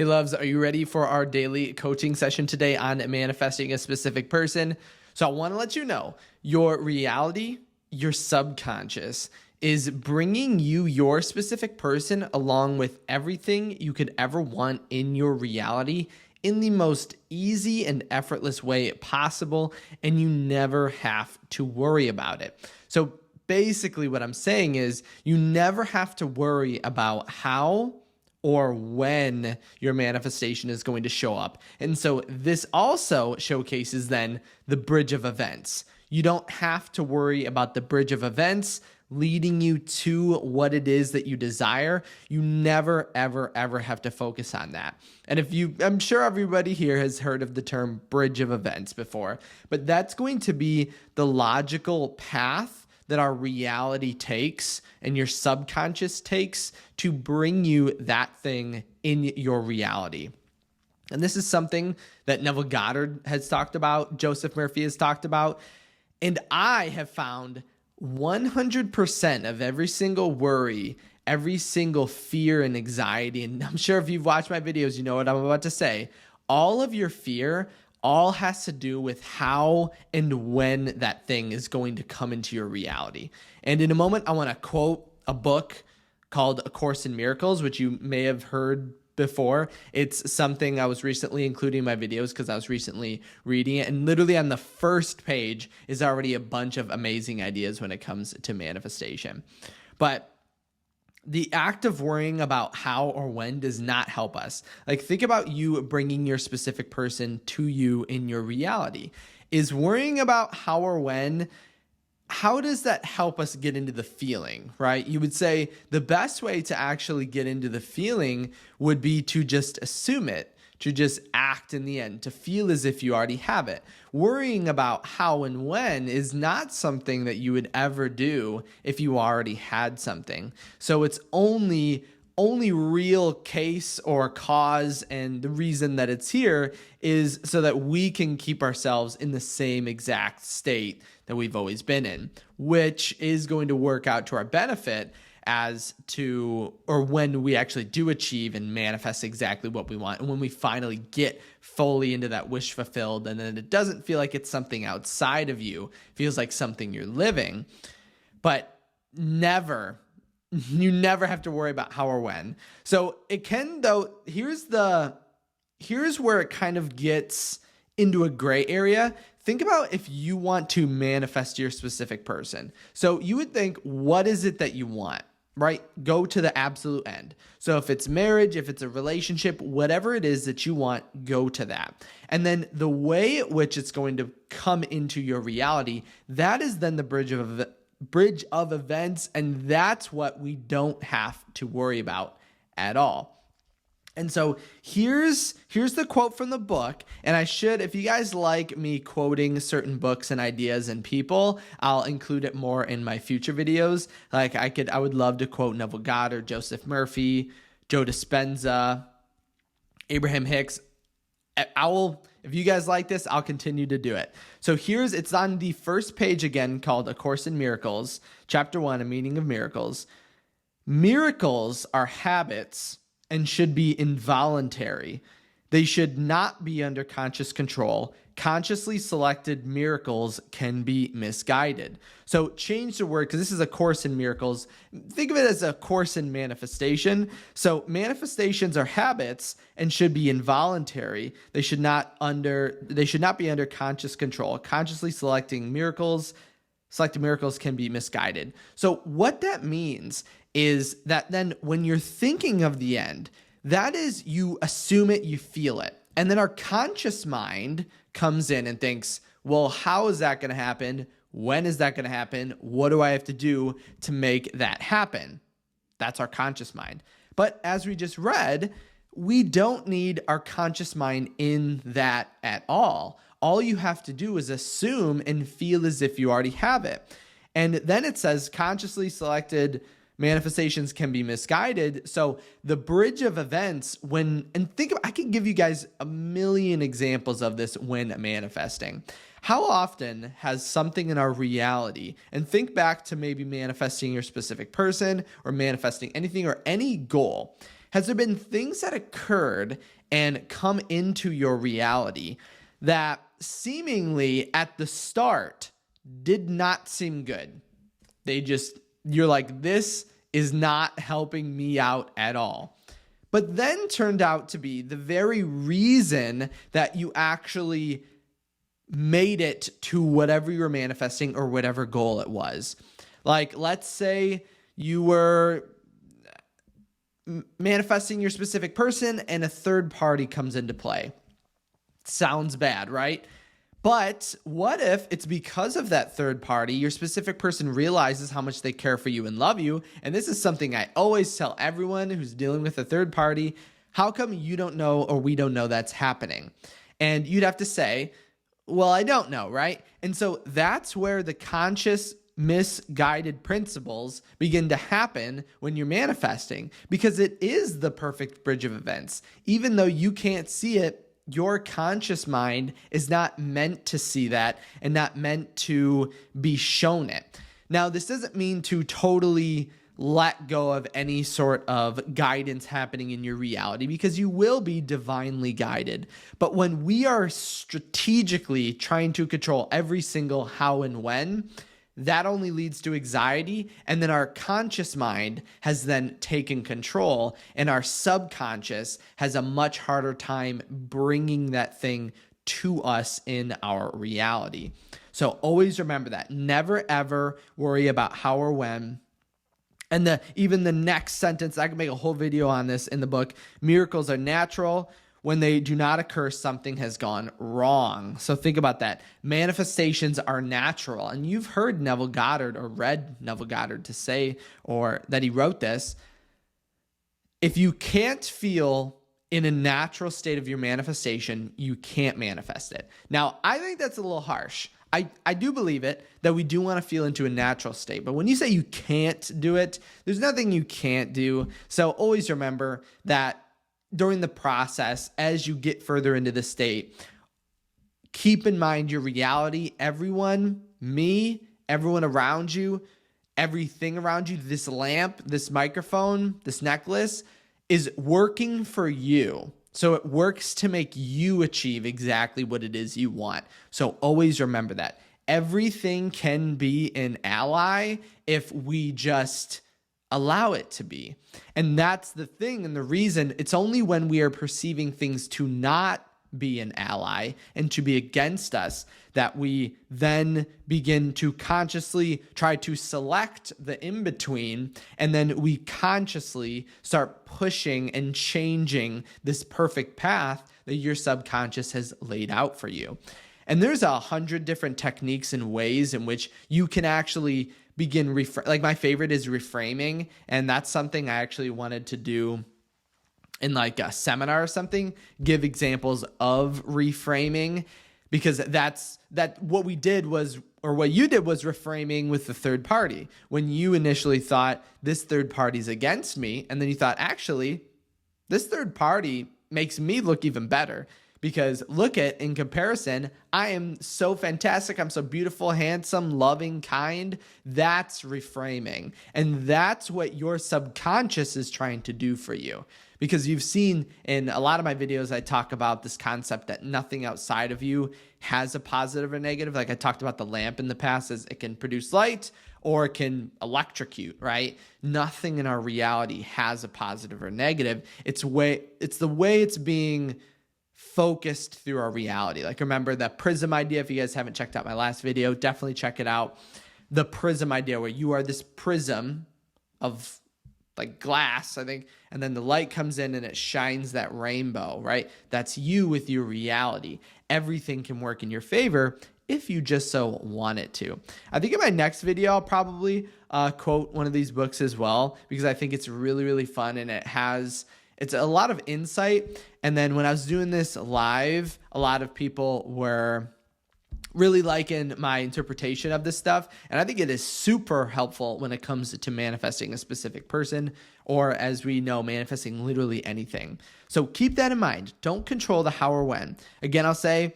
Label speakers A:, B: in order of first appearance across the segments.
A: Hey loves, are you ready for our daily coaching session today on manifesting a specific person? So I want to let you know your reality, your subconscious is bringing you your specific person along with everything you could ever want in your reality in the most easy and effortless way possible, and you never have to worry about it. So basically what I'm saying is you never have to worry about how or when your manifestation is going to show up. And so this also showcases then the bridge of events. You don't have to worry about the bridge of events leading you to what it is that you desire. You never, ever, ever have to focus on that. And I'm sure everybody here has heard of the term bridge of events before, but that's going to be the logical path that our reality takes and your subconscious takes to bring you that thing in your reality. And this is something that Neville Goddard has talked about, Joseph Murphy has talked about, and I have found 100% of every single worry, every single fear and anxiety, and I'm sure if you've watched my videos, you know what I'm about to say, all of your fear all has to do with how and when that thing is going to come into your reality. And in a moment, I want to quote a book called A Course in Miracles, which you may have heard before. It's something I was recently including in my videos because I was recently reading it. And literally on the first page is already a bunch of amazing ideas when it comes to manifestation. But the act of worrying about how or when does not help us. Like, think about you bringing your specific person to you in your reality. Is worrying about how or when, how does that help us get into the feeling, right? You would say the best way to actually get into the feeling would be to just assume it, to just act in the end, to feel as if you already have it. Worrying about how and when is not something that you would ever do if you already had something. So it's only real case or cause, and the reason that it's here is so that we can keep ourselves in the same exact state that we've always been in, which is going to work out to our benefit as to, or when we actually do achieve and manifest exactly what we want. And when we finally get fully into that wish fulfilled, and then it doesn't feel like it's something outside of you, it feels like something you're living. But you never have to worry about how or when. So it can, though, here's where it kind of gets into a gray area. Think about if you want to manifest your specific person. So you would think, what is it that you want? Right? Go to the absolute end. So if it's marriage, if it's a relationship, whatever it is that you want, go to that. And then the way at which it's going to come into your reality, that is then the bridge of events. And that's what we don't have to worry about at all. And so here's the quote from the book, and if you guys like me quoting certain books and ideas and people, I'll include it more in my future videos. Like I would love to quote Neville Goddard, Joseph Murphy, Joe Dispenza, Abraham Hicks. If you guys like this, I'll continue to do it. So it's on the first page again, called A Course in Miracles, Chapter 1, A Meaning of Miracles. Miracles are habits and should be involuntary. They should not be under conscious control. Consciously selected miracles can be misguided. So change the word, because this is a course in miracles. Think of it as a course in manifestation. So manifestations are habits and should be involuntary. They should not be under conscious control. Consciously selected miracles can be misguided. So what that means is that then when you're thinking of the end, that is, you assume it, you feel it. And then our conscious mind comes in and thinks, well, how is that going to happen? When is that going to happen? What do I have to do to make that happen? That's our conscious mind. But as we just read, we don't need our conscious mind in that at all. All you have to do is assume and feel as if you already have it. And then it says consciously selected manifestations can be misguided. So the bridge of events, I can give you guys a million examples of this when manifesting. How often has something in our reality, and think back to maybe manifesting your specific person or manifesting anything or any goal, Has there been things that occurred and come into your reality that seemingly at the start did not seem good? You're like, this is not helping me out at all. But then turned out to be the very reason that you actually made it to whatever you were manifesting or whatever goal it was. Like, let's say you were manifesting your specific person and a third party comes into play. Sounds bad, right? But what if it's because of that third party, your specific person realizes how much they care for you and love you? And this is something I always tell everyone who's dealing with a third party. How come you don't know or we don't know that's happening? And you'd have to say, well, I don't know, right? And so that's where the conscious misguided principles begin to happen when you're manifesting, because it is the perfect bridge of events. Even though you can't see it, your conscious mind is not meant to see that and not meant to be shown it. Now, this doesn't mean to totally let go of any sort of guidance happening in your reality, because you will be divinely guided. But when we are strategically trying to control every single how and when, that only leads to anxiety, and then our conscious mind has then taken control, and our subconscious has a much harder time bringing that thing to us in our reality. So always remember that. Never ever worry about how or when. And even the next sentence, I can make a whole video on this in the book. Miracles are natural. When they do not occur, something has gone wrong. So think about that. Manifestations are natural. And you've heard Neville Goddard or read Neville Goddard to say, or that he wrote this. If you can't feel in a natural state of your manifestation, you can't manifest it. Now, I think that's a little harsh. I do believe it, that we do want to feel into a natural state. But when you say you can't do it, there's nothing you can't do. So always remember that during the process, as you get further into the state, keep in mind your reality. Everyone, me, everyone around you, everything around you, this lamp, this microphone, this necklace is working for you. So it works to make you achieve exactly what it is you want. So always remember that. Everything can be an ally if we just allow it to be. And that's the thing and the reason. It's only when we are perceiving things to not be an ally and to be against us that we then begin to consciously try to select the in-between, and then we consciously start pushing and changing this perfect path that your subconscious has laid out for you. And there's 100 different techniques and ways in which you can actually begin like my favorite is reframing, and that's something I actually wanted to do in like a seminar or something, give examples of reframing, because that's what we did was, or what you did was reframing with the third party. When you initially thought this third party's against me, and then you thought, actually, this third party makes me look even better. Because look at, in comparison, I am so fantastic. I'm so beautiful, handsome, loving, kind. That's reframing. And that's what your subconscious is trying to do for you. Because you've seen in a lot of my videos, I talk about this concept that nothing outside of you has a positive or negative. Like I talked about the lamp in the past, as it can produce light or it can electrocute, right? Nothing in our reality has a positive or negative. It's the way it's being focused through our reality. Like remember the prism idea. If you guys haven't checked out my last video, definitely check it out. The prism idea, where you are this prism of like glass, I think, and then the light comes in and it shines that rainbow, right? That's you with your reality. Everything can work in your favor if you just so want it to. I think in my next video, I'll probably quote one of these books as well, because I think it's really, really fun, and it's a lot of insight. And then when I was doing this live, a lot of people were really liking my interpretation of this stuff. And I think it is super helpful when it comes to manifesting a specific person, or as we know, manifesting literally anything. So keep that in mind. Don't control the how or when. Again, I'll say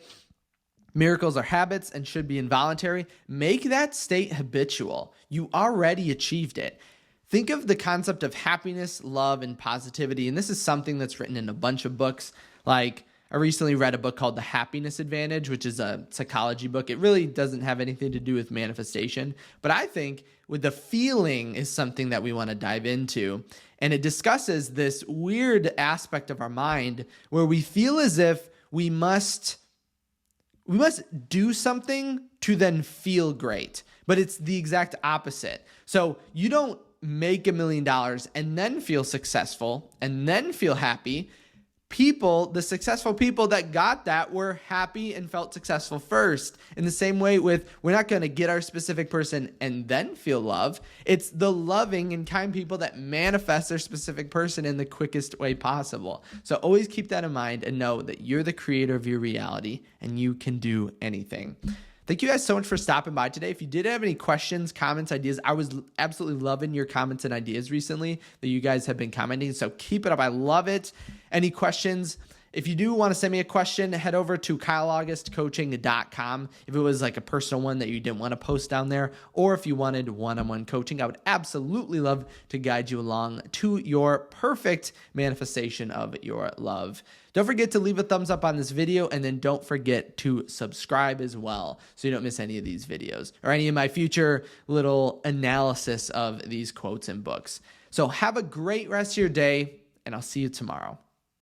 A: miracles are habits and should be involuntary. Make that state habitual. You already achieved it. Think of the concept of happiness, love, and positivity. And this is something that's written in a bunch of books. Like, I recently read a book called The Happiness Advantage, which is a psychology book. It really doesn't have anything to do with manifestation, but I think with the feeling is something that we want to dive into. And it discusses this weird aspect of our mind where we feel as if we must do something to then feel great, but it's the exact opposite. So you don't make $1 million and then feel successful and then feel happy. The successful people that got that were happy and felt successful first. In the same way we're not going to get our specific person and then feel love. It's the loving and kind people that manifest their specific person in the quickest way possible. So always keep that in mind and know that you're the creator of your reality and you can do anything. Thank you guys so much for stopping by today. If you did have any questions, comments, ideas, I was absolutely loving your comments and ideas recently that you guys have been commenting. So keep it up. I love it. Any questions? If you do want to send me a question, head over to kyleaugustcoaching.com. If it was like a personal one that you didn't want to post down there, or if you wanted one-on-one coaching, I would absolutely love to guide you along to your perfect manifestation of your love. Don't forget to leave a thumbs up on this video, and then don't forget to subscribe as well so you don't miss any of these videos or any of my future little analysis of these quotes and books. So have a great rest of your day, and I'll see you tomorrow.